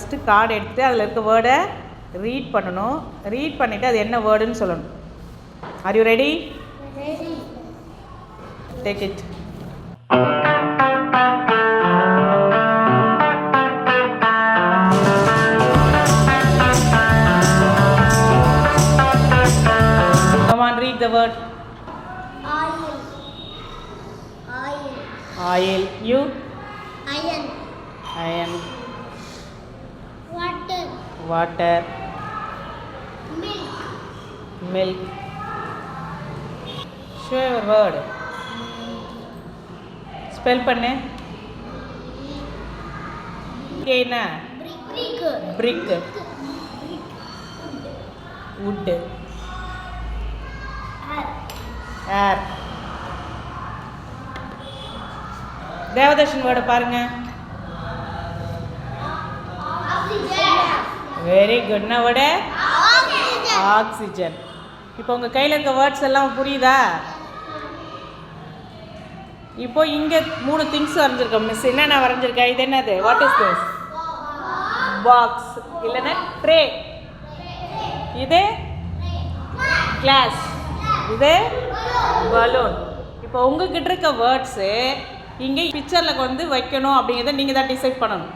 First card எடுத்துகிட்டு அதில் இருக்க வேர்டை ரீட் பண்ணணும். ரீட் பண்ணிவிட்டு அது என்ன வேர்டுன்னு சொல்லணும். Are you ready? Take it. Come on, read the word. Oil. You? Iron. Water. Milk. Show your word. Spell பண்ணு. என்ன? Brick. Wood. Air. தேவதர்ஷன் வேர்டை பாருங்க. Very good. என்ன வேர்டு? ஆக்சிஜன். இப்போ உங்கள் கையில் இருக்க வேர்ட்ஸ் எல்லாம் புரியுதா? இப்போ இங்கே 3 திங்ஸ் வரைஞ்சிருக்கோம். மிஸ் என்னென்ன வரைஞ்சிருக்கேன்? இது என்னது? What is this? பாக்ஸ் இல்லைன்னா ட்ரே. இது கிளாஸ். இது பலூன். இப்போ உங்ககிட்ட இருக்க வேர்ட்ஸு இங்கே பிக்சரில் வந்து வைக்கணும் அப்படிங்கிறத நீங்கள் தான் டிசைட் பண்ணணும்.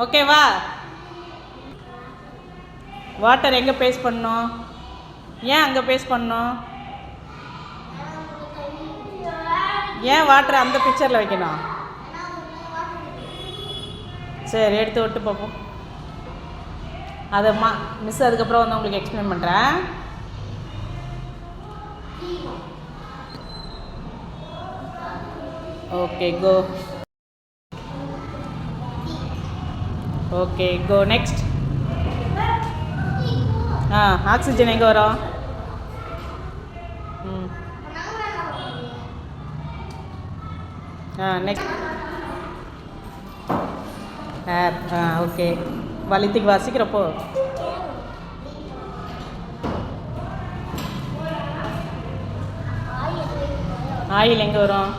ஓகேவா? வாட்டர் எங்கே பேஸ்ட் பண்ணணும்? ஏன் அங்கே பேஸ்ட் பண்ணணும்? ஏன் வாட்டர் அந்த பிக்சரில் வைக்கணும்? சரி, எடுத்து விட்டு பார்ப்போம். அதை மிஸ் அதுக்கப்புறம் வந்து உங்களுக்கு எக்ஸ்பிளைன் பண்ணுறேன். ஓகே, கோ. ஓகே, கோ. நெக்ஸ்ட். ஆக்சிஜன் எங்கே வரும்? நெக்ஸ்ட். ஏர். ஓகே. வலித்துக்கு வாசிக்கிறப்போ ஆயில் எங்கே வரும்?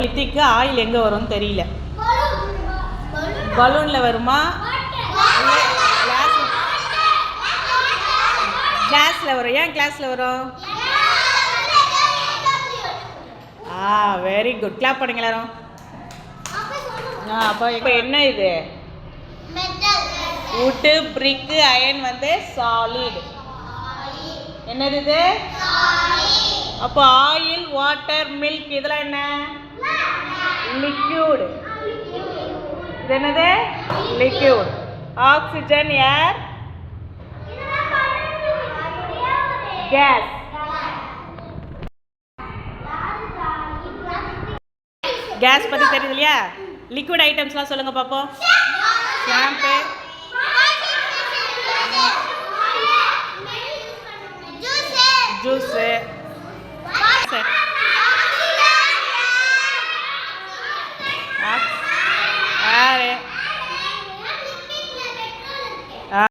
லித்திக்கு ஆயில் எங்கே வரும்னு தெரியல. பலூனில் வருமா? கிளாஸில் வரும். ஏன் கிளாஸில் வரும்? Very good. கிளாப் பண்ணுங்க எல்லாரும். அப்போ இப்போ என்ன இது? வுட்டு, பிரிக்கு, அயன் வந்து சாலிட். என்னது இது? அப்போ ஆயில், வாட்டர், மில்க் இதெல்லாம் என்ன? லிக்யூட். இது என்னது? லிக்யூட். ஆக்சிஜன், ஏர், கேஸ். கேஸ் பற்றி தெரியுது இல்லையா? லிக்விட் ஐட்டம்ஸ்லாம் சொல்லுங்கள் பார்ப்போம். Shampoo, juice,